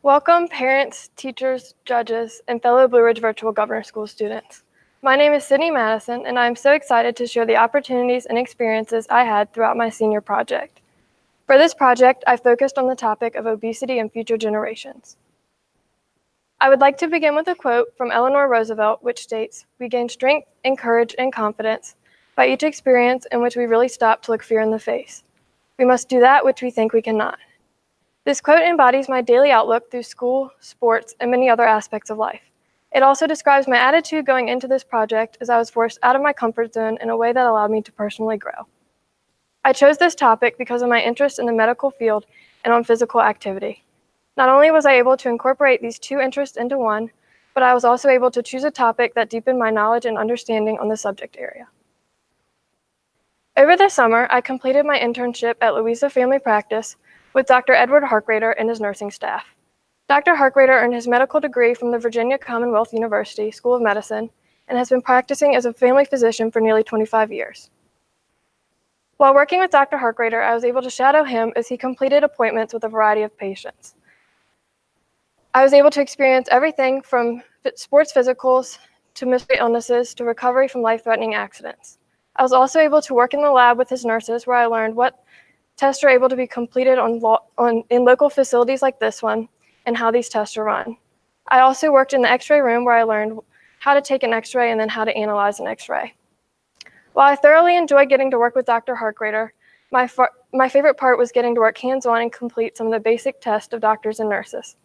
Welcome, parents, teachers, judges, and fellow Blue Ridge Virtual Governor School students. My name is Sydney Madison, and I am so excited to share the opportunities and experiences I had throughout my senior project. For this project, I focused on the topic of obesity and future generations. I would like to begin with a quote from Eleanor Roosevelt, which states, "We gain strength and courage and confidence by each experience in which we really stop to look fear in the face. We must do that which we think we cannot." This quote embodies my daily outlook through school, sports, and many other aspects of life. It also describes my attitude going into this project as I was forced out of my comfort zone in a way that allowed me to personally grow. I chose this topic because of my interest in the medical field and on physical activity. Not only was I able to incorporate these two interests into one, but I was also able to choose a topic that deepened my knowledge and understanding on the subject area. Over the summer, I completed my internship at Louisa Family Practice with Dr. Edward Harkrader and his nursing staff. Dr. Harkrader earned his medical degree from the Virginia Commonwealth University School of Medicine and has been practicing as a family physician for nearly 25 years. While working with Dr. Harkrader, I was able to shadow him as he completed appointments with a variety of patients. I was able to experience everything from sports physicals to mystery illnesses to recovery from life-threatening accidents. I was also able to work in the lab with his nurses where I learned what tests are able to be completed in local facilities like this one and how these tests are run. I also worked in the x-ray room where I learned how to take an x-ray and then how to analyze an x-ray. While I thoroughly enjoyed getting to work with Dr. Harkrader, my favorite part was getting to work hands-on and complete some of the basic tests of doctors and nurses.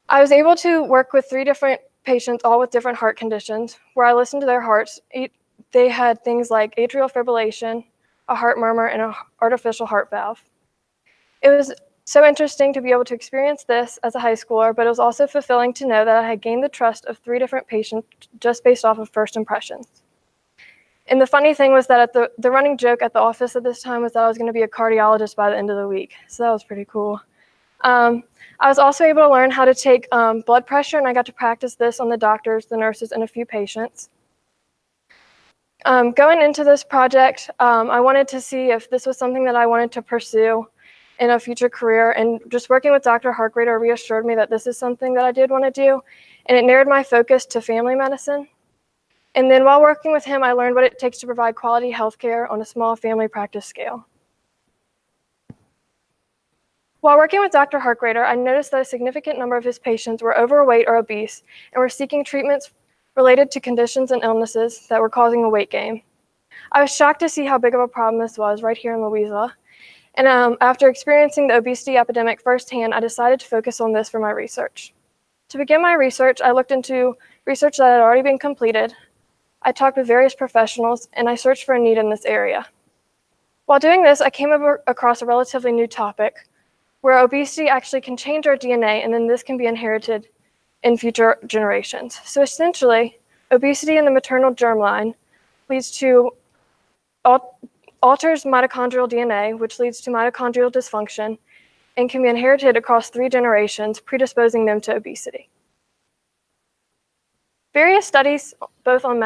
I was able to work with 3 different patients, all with different heart conditions, where I listened to their hearts. They had things like atrial fibrillation, a heart murmur, and an artificial heart valve. It was so interesting to be able to experience this as a high schooler, but it was also fulfilling to know that I had gained the trust of 3 different patients just based off of first impressions. And the funny thing was that the running joke at the office at this time was that I was going to be a cardiologist by the end of the week, so that was pretty cool. I was also able to learn how to take blood pressure, and I got to practice this on the doctors, the nurses, and a few patients. Going into this project, I wanted to see if this was something that I wanted to pursue in a future career, and just working with Dr. Harkrader reassured me that this is something that I did want to do, and it narrowed my focus to family medicine. And then while working with him, I learned what it takes to provide quality healthcare on a small family practice scale. While working with Dr. Harkrader, I noticed that a significant number of his patients were overweight or obese and were seeking treatments related to conditions and illnesses that were causing a weight gain. I was shocked to see how big of a problem this was right here in Louisa. And after experiencing the obesity epidemic firsthand, I decided to focus on this for my research. To begin my research, I looked into research that had already been completed. I talked with various professionals, and I searched for a need in this area. While doing this, I came across a relatively new topic, where obesity actually can change our DNA, and then this can be inherited in future generations. So essentially, obesity in the maternal germline leads to alters mitochondrial DNA, which leads to mitochondrial dysfunction, and can be inherited across 3 generations, predisposing them to obesity. Various studies, both on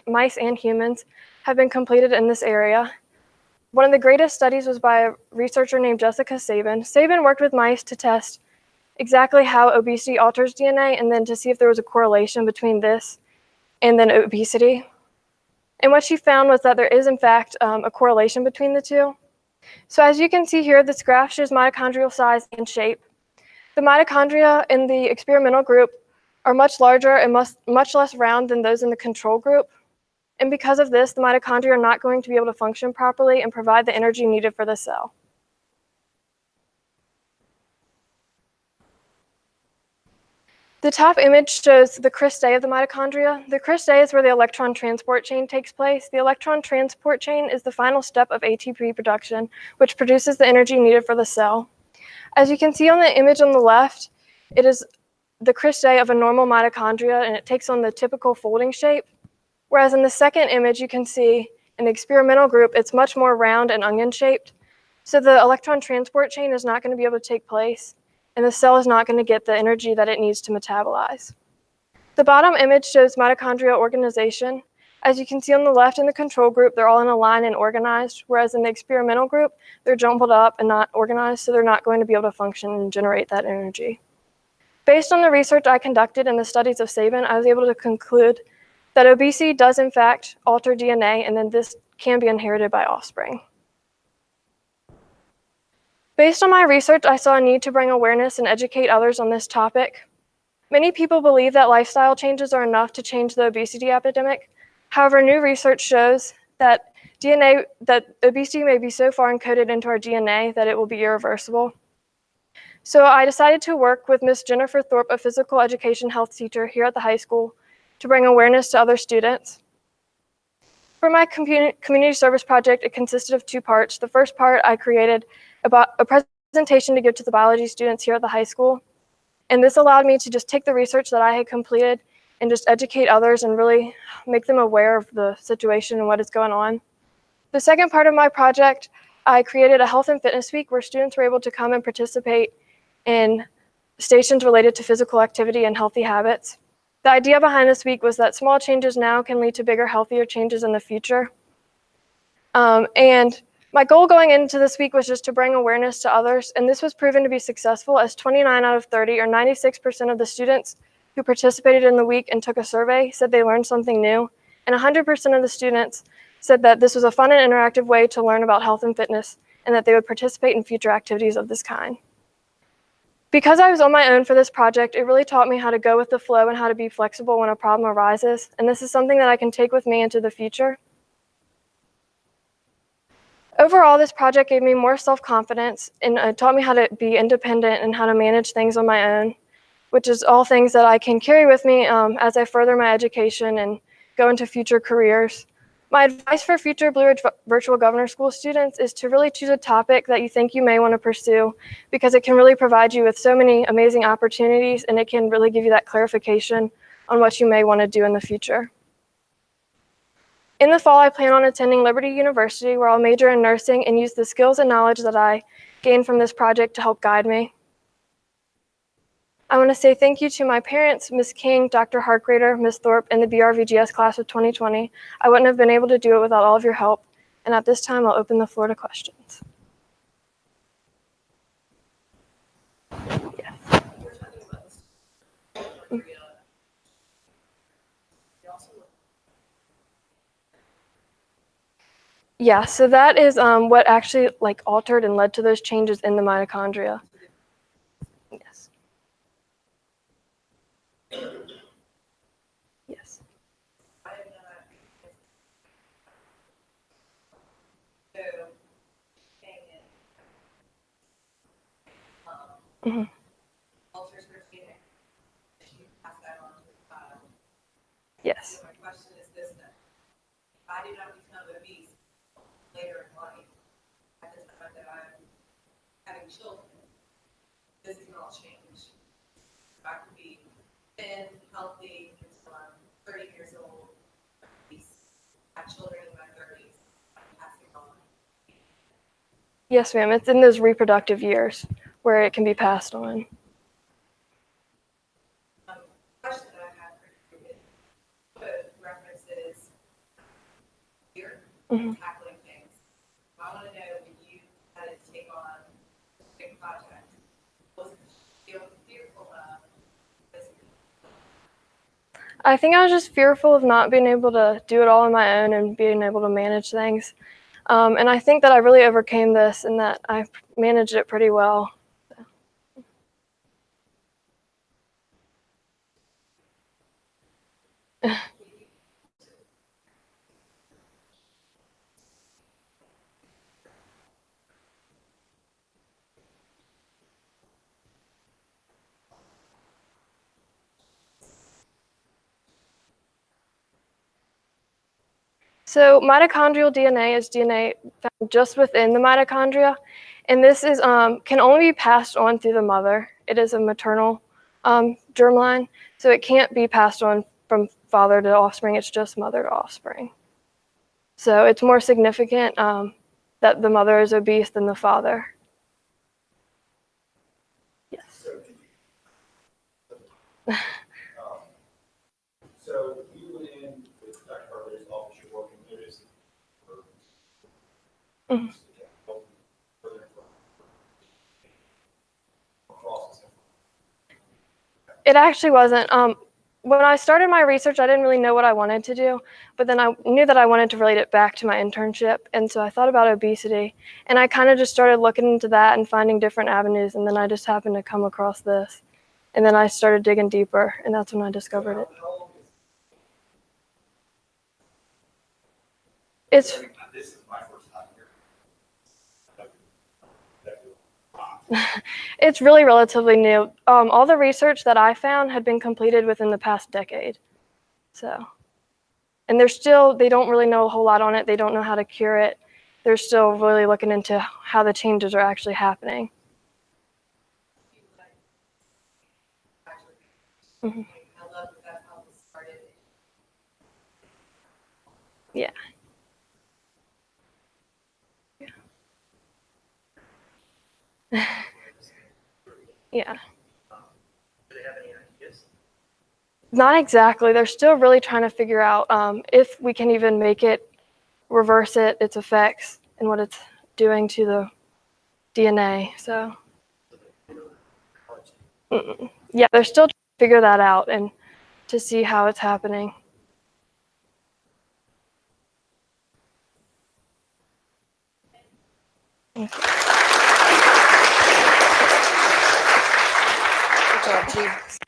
mice and humans, have been completed in this area. One of the greatest studies was by a researcher named Jessica Sabin. Sabin worked with mice to test exactly how obesity alters DNA and then to see if there was a correlation between this and then obesity. And what she found was that there is, in fact, a correlation between the two. So as you can see here, this graph shows mitochondrial size and shape. The mitochondria in the experimental group are much larger and much less round than those in the control group. And because of this, the mitochondria are not going to be able to function properly and provide the energy needed for the cell. The top image shows the cristae of the mitochondria. The cristae is where the electron transport chain takes place. The electron transport chain is the final step of ATP production, which produces the energy needed for the cell. As you can see on the image on the left, it is the cristae of a normal mitochondria, and it takes on the typical folding shape. Whereas in the second image, you can see in the experimental group, it's much more round and onion-shaped. So the electron transport chain is not going to be able to take place, and the cell is not going to get the energy that it needs to metabolize. The bottom image shows mitochondrial organization. As you can see on the left in the control group, they're all in a line and organized, whereas in the experimental group, they're jumbled up and not organized, so they're not going to be able to function and generate that energy. Based on the research I conducted in the studies of Sabin, I was able to conclude that obesity does in fact alter DNA, and then this can be inherited by offspring. Based on my research, I saw a need to bring awareness and educate others on this topic. Many people believe that lifestyle changes are enough to change the obesity epidemic. However, new research shows that obesity may be so far encoded into our DNA that it will be irreversible. So I decided to work with Ms. Jennifer Thorpe, a physical education health teacher here at the high school, to bring awareness to other students. For my community service project, it consisted of 2 parts. The first part, I created about a presentation to give to the biology students here at the high school. And this allowed me to just take the research that I had completed and just educate others and really make them aware of the situation and what is going on. The second part of my project, I created a health and fitness week where students were able to come and participate in stations related to physical activity and healthy habits. The idea behind this week was that small changes now can lead to bigger, healthier changes in the future. And my goal going into this week was just to bring awareness to others, and this was proven to be successful as 29 out of 30, or 96% of the students who participated in the week and took a survey said they learned something new, and 100% of the students said that this was a fun and interactive way to learn about health and fitness, and that they would participate in future activities of this kind. Because I was on my own for this project, it really taught me how to go with the flow and how to be flexible when a problem arises, and this is something that I can take with me into the future. Overall, this project gave me more self-confidence and taught me how to be independent and how to manage things on my own, which is all things that I can carry with me as I further my education and go into future careers. My advice for future Blue Ridge Virtual Governor School students is to really choose a topic that you think you may want to pursue, because it can really provide you with so many amazing opportunities, and it can really give you that clarification on what you may want to do in the future. In the fall, I plan on attending Liberty University, where I'll major in nursing and use the skills and knowledge that I gained from this project to help guide me. I want to say thank you to my parents, Ms. King, Dr. Harkrader, Ms. Thorpe, and the BRVGS class of 2020. I wouldn't have been able to do it without all of your help. And at this time, I'll open the floor to questions. Yes. Yeah, so that is what actually altered and led to those changes in the mitochondria. Yes. Yes. Mm-hmm. Yes. My question is this then. If I do not become obese later in life, at the time that I'm having children, this can all change. I can be thin, healthy until I'm 30 years old, have children in my 30s, I'm passing on. Yes, ma'am. It's in those reproductive years where it can be passed on. Question that I have for you is, what references fear and tackling things? I want to know when you had to take on this big project, was it fearful of this? I think I was just fearful of not being able to do it all on my own and being able to manage things. And I think that I really overcame this and that I managed it pretty well. So mitochondrial DNA is DNA found just within the mitochondria, and this is can only be passed on through the mother. It is a maternal germline, so it can't be passed on from father to offspring. It's just mother to offspring. So it's more significant that the mother is obese than the father. Yes. So you went in with Dr. Harvey's Mhm. It actually wasn't. When I started my research, I didn't really know what I wanted to do, but then I knew that I wanted to relate it back to my internship, and so I thought about obesity, and I kind of just started looking into that and finding different avenues, and then I just happened to come across this, and then I started digging deeper, and that's when I discovered it. It's This is my first time here. it's really relatively new. All the research that I found had been completed within the past decade. So, and they don't really know a whole lot on it. They don't know how to cure it. They're still really looking into how the changes are actually happening. Mhm. I love that that's how this started. Yeah. Yeah. Do they have any ideas? Not exactly. They're still really trying to figure out if we can even make it reverse its effects, and what it's doing to the DNA. So, yeah, they're still trying to figure that out and to see how it's happening. Good job, Jude.